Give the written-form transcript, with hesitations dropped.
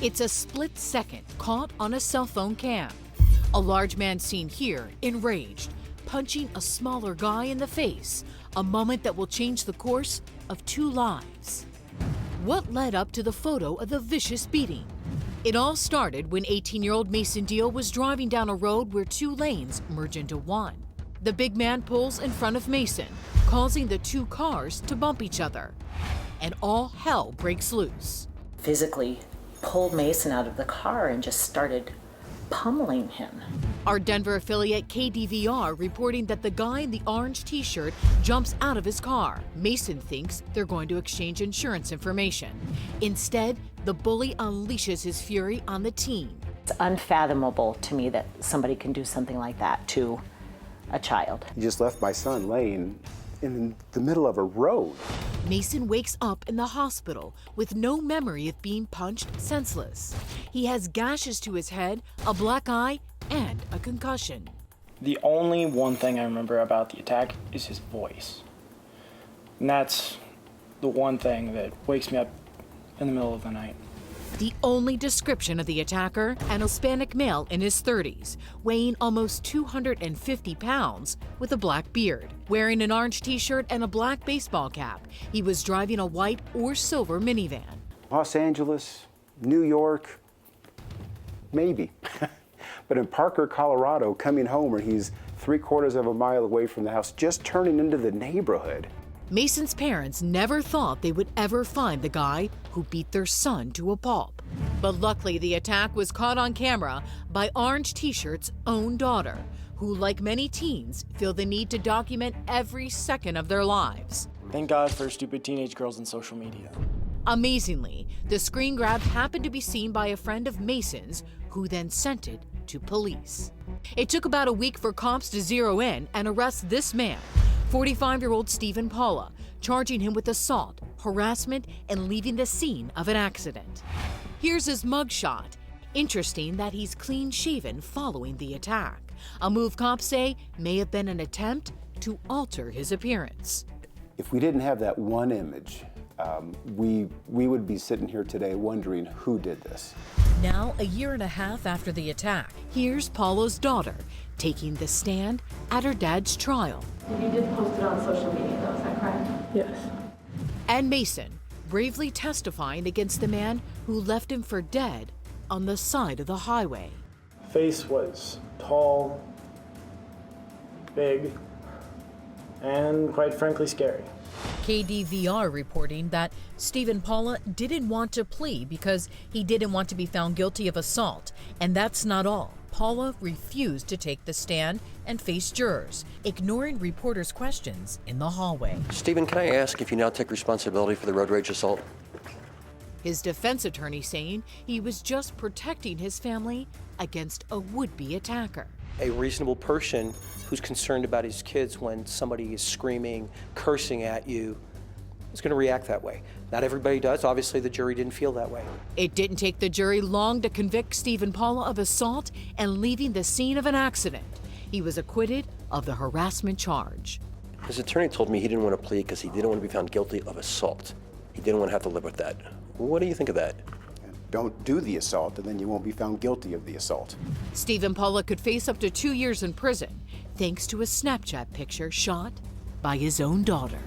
It's a split second caught on a cell phone cam. A large man seen here, enraged, punching a smaller guy in the face, a moment that will change the course of 2 lives. What led up to the photo of the vicious beating? It all started when 18-year-old Mason Deal was driving down a road where 2 lanes merge into one. The big man pulls in front of Mason, causing the 2 cars to bump each other, and all hell breaks loose. Physically pulled Mason out of the car and just started pummeling him. Our Denver affiliate KDVR reporting that the guy in the orange t-shirt jumps out of his car. Mason thinks they're going to exchange insurance information. Instead, the bully unleashes his fury on the teen. It's unfathomable to me that somebody can do something like that to a child. He just left my son laying in the middle of a road. Mason wakes up in the hospital with no memory of being punched senseless. He has gashes to his head, a black eye, and a concussion. The only one thing I remember about the attack is his voice. And that's the one thing that wakes me up in the middle of the night. The only description of the attacker, an Hispanic male in his 30s, weighing almost 250 pounds with a black beard. Wearing an orange t-shirt and a black baseball cap, he was driving a white or silver minivan. Los Angeles, New York, maybe. But in Parker, Colorado, coming home where he's 3/4 of a mile away from the house, just turning into the neighborhood. Mason's parents never thought they would ever find the guy who beat their son to a pulp. But luckily, the attack was caught on camera by Orange T-shirt's own daughter, who, like many teens, feel the need to document every second of their lives. Thank God for stupid teenage girls in social media. Amazingly, the screen grab happened to be seen by a friend of Mason's, who then sent it to police. It took about a week for cops to zero in and arrest this man, 45-year-old Stephen Paula, charging him with assault, harassment, and leaving the scene of an accident. Here's his mugshot. Interesting that he's clean-shaven following the attack, a move cops say may have been an attempt to alter his appearance. If we didn't have that one image, we would be sitting here today wondering who did this. Now, a year and a half after the attack, here's Paula's daughter taking the stand at her dad's trial. You did post it on social media, though, is that correct? Yes. And Mason bravely testifying against the man who left him for dead on the side of the highway. Face was tall, big, and quite frankly scary. KDVR reporting that Stephen Paula didn't want to plea because he didn't want to be found guilty of assault. And that's not all. Paula refused to take the stand and face jurors, ignoring reporters' questions in the hallway. Stephen, can I ask if you now take responsibility for the road rage assault? His defense attorney saying he was just protecting his family against a would-be attacker. A reasonable person who's concerned about his kids when somebody is screaming, cursing at you, is going to react that way. Not everybody does. Obviously, the jury didn't feel that way. It didn't take the jury long to convict Stephen Paula of assault and leaving the scene of an accident. He was acquitted of the harassment charge. His attorney told me he didn't want to plead because he didn't want to be found guilty of assault. He didn't want to have to live with that. What do you think of that? Don't do the assault, and then you won't be found guilty of the assault. Stephen Paula could face up to 2 years in prison, thanks to a Snapchat picture shot by his own daughter.